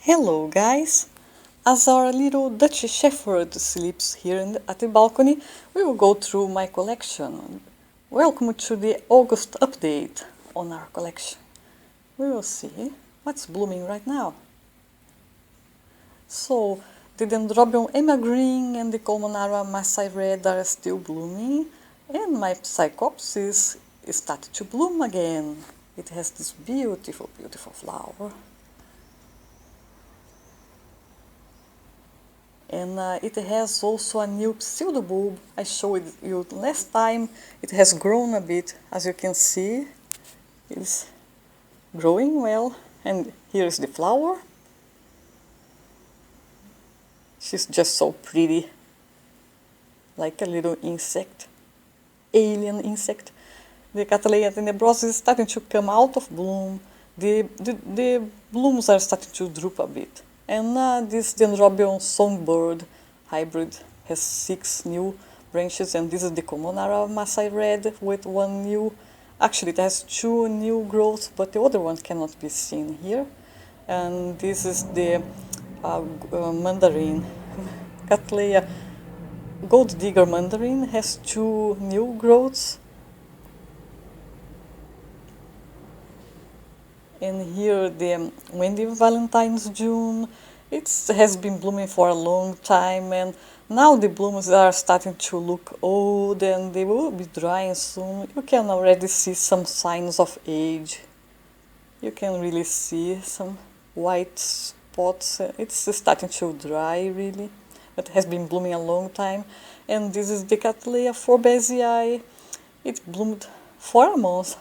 Hello guys! As our little Dutch shepherd sleeps here at the balcony, we will go through my collection. Welcome to the August update on our collection. We will see what's blooming right now. So, the Dendrobium Green and the Colmanara Masai Red are still blooming, and my Psychopsis started to bloom again. It has this beautiful, beautiful flower. And it has also a new pseudobulb. I showed you last time. It has grown a bit, as you can see. It's growing well. And here's the flower. She's just so pretty, like a little insect, alien insect. The Cattleya tenebrosa is starting to come out of bloom. The blooms are starting to droop a bit. And this Dendrobium songbird hybrid has 6 new branches, and this is the Colmanara Masai Red with 1 new. Actually, it has 2 new growths, but the other one cannot be seen here. And this is the Mandarin. Cattleya Gold Digger Mandarin has 2 new growths. And here the Wendy Valentine's June. It has been blooming for a long time, and now the blooms are starting to look old and they will be drying soon. You can already see some signs of age. You can really see some white spots. It's starting to dry really. It has been blooming a long time. And this is the Cattleya forbesii. It bloomed for a month.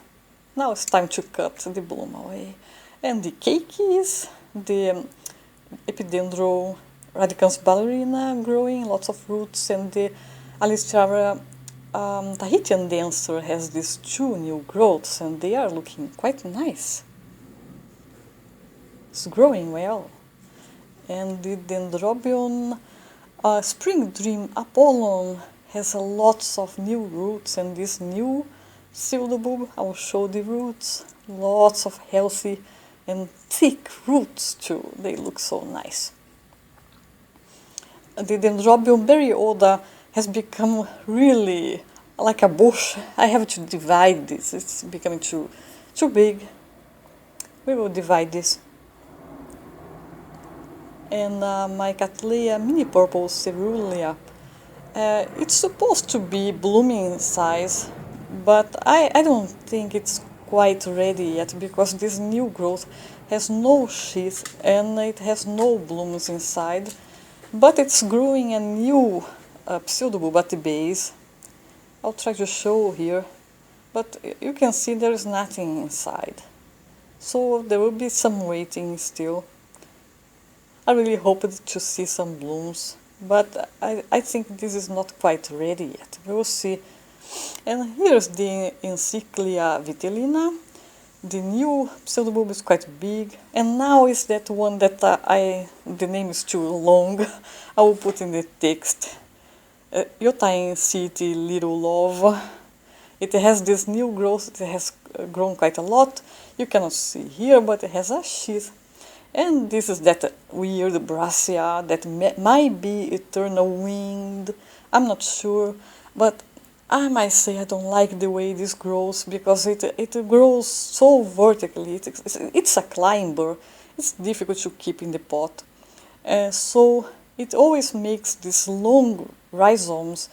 Now it's time to cut the bloom away. And the keikis, the Epidendrum radicans Ballerina growing, lots of roots, and the Aliceara Tahitian dancer has these 2 new growths, and they are looking quite nice. It's growing well. And the Dendrobium Spring Dream Apollon has lots of new roots, and this new pseudobulb, I will show the roots, lots of healthy and thick roots too, they look so nice. The Dendrobium Berry Oda has become really like a bush. I have to divide this, it's becoming too big. We will divide this. And my Cattleya Mini Purple coerulea, it's supposed to be blooming in size, but I don't think it's quite ready yet, because this new growth has no sheath and it has no blooms inside, but it's growing a new pseudobulb at the base. I'll try to show here, but you can see there is nothing inside, so there will be some waiting still. I really hoped to see some blooms, but I think this is not quite ready yet. We will see. And here's the Encyclia vitellina. The new pseudobulb is quite big, and now is that one that the name is too long. I will put in the text. Yotain City Little Love. It has this new growth. It has grown quite a lot. You cannot see here, but it has a sheath. And this is that weird Brassavola that might be eternal winged. I'm not sure, but I might say I don't like the way this grows, because it grows so vertically. It's a climber. It's difficult to keep in the pot. So it always makes these long rhizomes,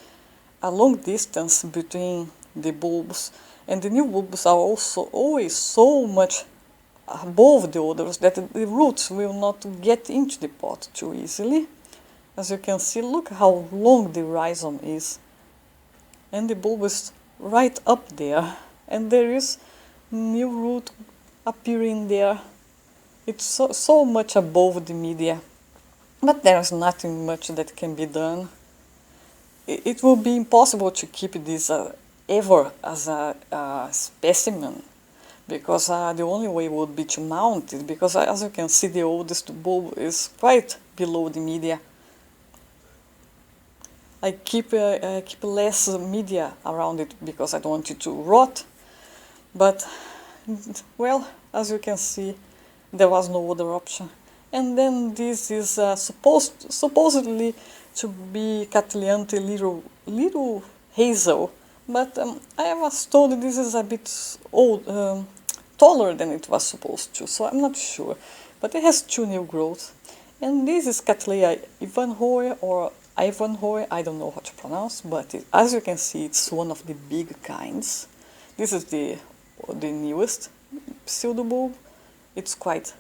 a long distance between the bulbs. And the new bulbs are also always so much above the others that the roots will not get into the pot too easily. As you can see, look how long the rhizome is. And the bulb is right up there, and there is new root appearing there. It's so much above the media, but there's nothing much that can be done. It will be impossible to keep this ever as a specimen, because the only way would be to mount it, because as you can see, the oldest bulb is quite below the media. I keep less media around it because I don't want it to rot, but well, as you can see, there was no other option. And then this is supposedly to be Cattleya little hazel, but I was told this is a bit old, taller than it was supposed to, so I'm not sure. But it has two new growths. And this is Cattleya Ivanhoe or Ivanhoe, I don't know how to pronounce, but as you can see, it's one of the big kinds. This is the newest pseudobulb. It's quite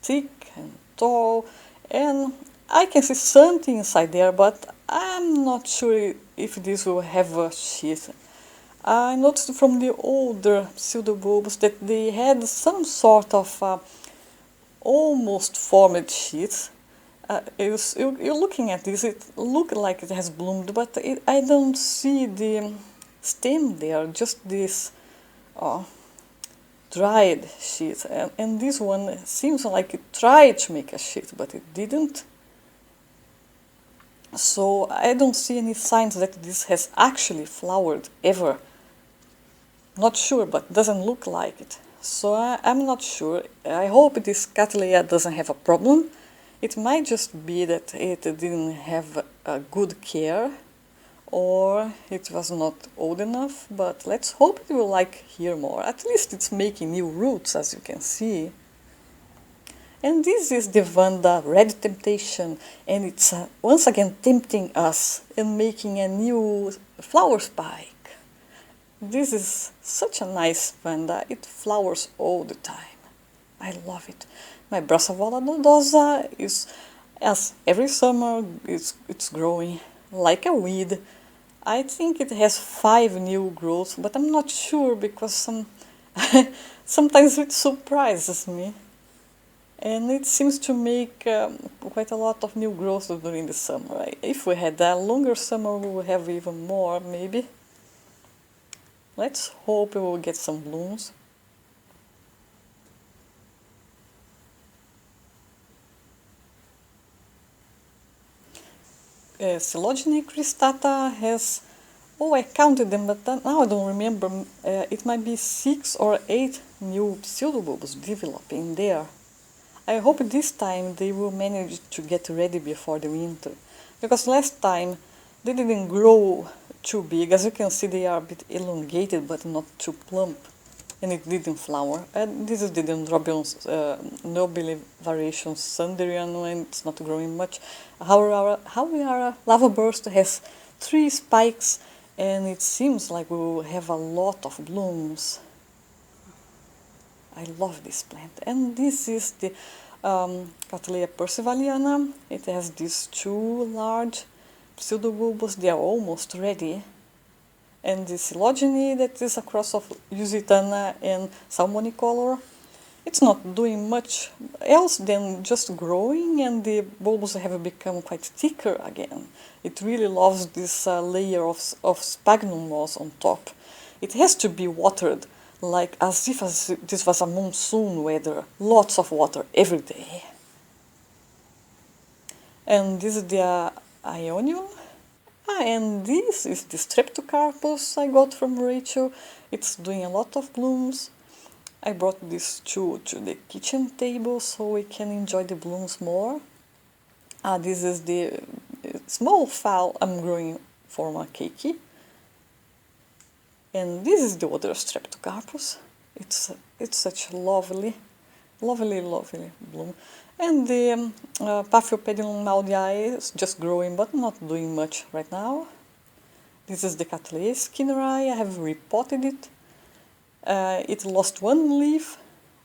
thick and tall, and I can see something inside there, but I'm not sure if this will have a sheath. I noticed from the older pseudobulbs that they had some sort of almost formed sheath. You're looking at this, it looks like it has bloomed, but I don't see the stem there, just this dried sheath. And this one seems like it tried to make a sheath, but it didn't. So I don't see any signs that this has actually flowered ever. Not sure, but doesn't look like it. So I'm not sure. I hope this Cattleya doesn't have a problem. It might just be that it didn't have a good care, or it was not old enough, but let's hope it will like here more. At least it's making new roots, as you can see. And this is the Vanda Red Temptation, and it's once again tempting us and making a new flower spike. This is such a nice Vanda, it flowers all the time. I love it. My Brassavola nodosa is, as every summer, it's growing like a weed. I think it has 5 new growths, but I'm not sure because sometimes it surprises me. And it seems to make quite a lot of new growths during the summer. If we had a longer summer, we will have even more, maybe. Let's hope we will get some blooms. Coelogyne cristata has, oh, I counted them, but now I don't remember. It might be 6 or 8 new pseudobulbs developing there. I hope this time they will manage to get ready before the winter, because last time they didn't grow too big. As you can see, they are a bit elongated but not too plump, and it didn't flower. And this is the Dendrobium nobile variation Mandarin, and it's not growing much. Aliceara lava burst has 3 spikes, and it seems like we will have a lot of blooms. I love this plant. And this is the Cattleya persivaliana. It has these 2 large pseudobulbs. They are almost ready. And the Coelogyne, that is a cross of Lusitana and salmonicolor. It's not doing much else than just growing, and the bulbs have become quite thicker again. It really loves this layer of sphagnum moss on top. It has to be watered like as if this was a monsoon weather, lots of water every day. And this is the Ionium. And this is the Streptocarpus I got from Rachel. It's doing a lot of blooms. I brought these 2 to the kitchen table so we can enjoy the blooms more. This is the small fowl I'm growing for my keiki. And this is the other Streptocarpus. It's such a lovely bloom. And the Paphiopedilum maldiae is just growing but not doing much right now. This is the Cattleya skinneri. I have repotted it. It lost 1 leaf.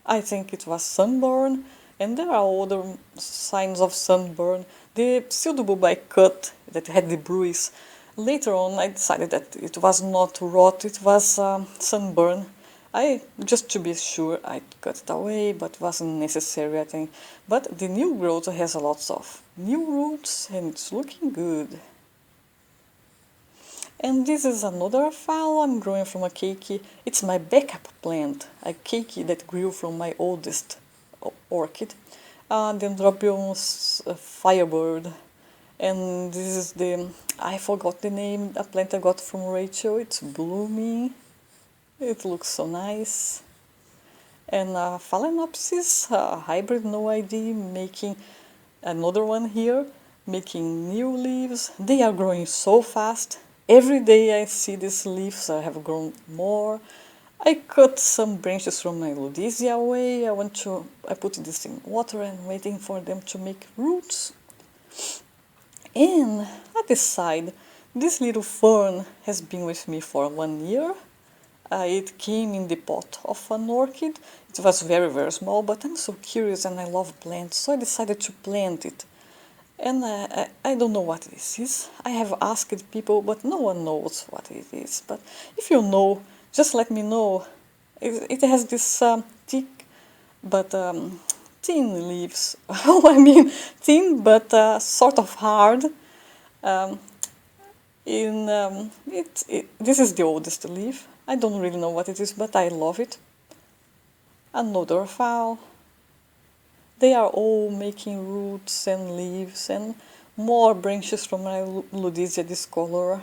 I think it was sunburn, and there are other signs of sunburn. The pseudobulb I cut that had the bruise, later on I decided that it was not rot, it was sunburn. Just to be sure, I cut it away, but wasn't necessary, I think. But the new growth has lots of new roots, and it's looking good. And this is another fowl I'm growing from a keiki. It's my backup plant, a keiki that grew from my oldest orchid, Dendrobium Firebird. And this is the, I forgot the name, a plant I got from Rachel. It's blooming. It looks so nice. And Phalaenopsis, hybrid no ID, making another one here, making new leaves. They are growing so fast. Every day I see these leaves have grown more. I cut some branches from my Ludisia away. I put this in water and waiting for them to make roots. And at the side, this little fern has been with me for 1 year. It came in the pot of an orchid. It was very, very small, but I'm so curious and I love plants, so I decided to plant it. And I don't know what this is. I have asked people, but no one knows what it is. But if you know, just let me know. It has this thick but thin leaves. Oh, I mean thin but sort of hard. This is the oldest leaf. I don't really know what it is, but I love it. Another fowl. They are all making roots and leaves and more branches from my Ludisia discolor.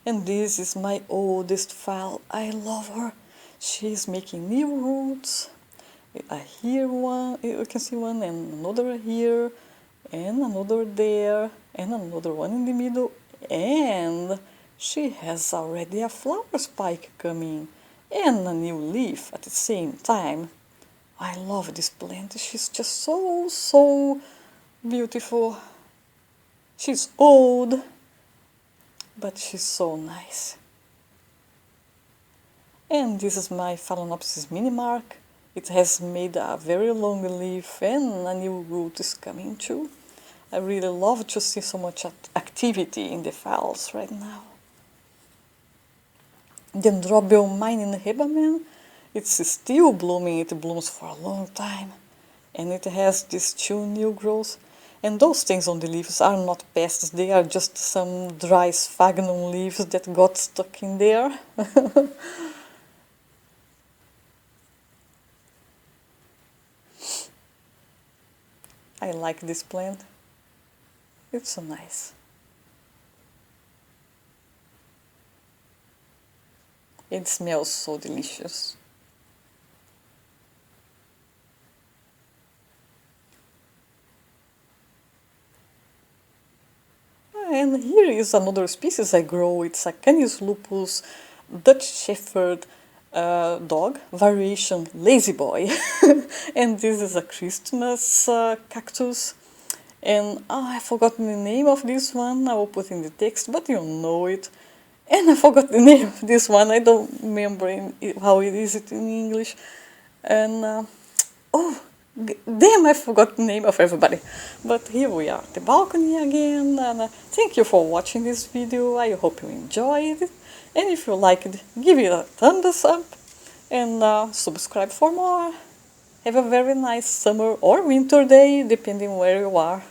And this is my oldest fowl. I love her. She's making new roots. Here one, you can see one, and another here, and another there, and another one in the middle. And she has already a flower spike coming and a new leaf at the same time. I love this plant. She's just so beautiful. She's old, but she's so nice. And this is my Phalaenopsis mini mark. It has made a very long leaf and a new root is coming too. I really love to see so much activity in the phals right now. Dendrobium Berry, it's still blooming. It blooms for a long time. And it has these 2 new growths. And those things on the leaves are not pests. They are just some dry sphagnum leaves that got stuck in there. I like this plant. It's so nice. It smells so delicious. And here is another species I grow. It's a Canis lupus Dutch Shepherd dog, variation Lazy Boy. And this is a Christmas cactus. And I forgot the name of this one. I will put in the text, but you know it. And I forgot the name of this one. I don't remember how it is in English. And oh, damn! I forgot the name of everybody. But here we are, the balcony again. And thank you for watching this video. I hope you enjoyed it. And if you liked it, give it a thumbs up and subscribe for more. Have a very nice summer or winter day, depending where you are.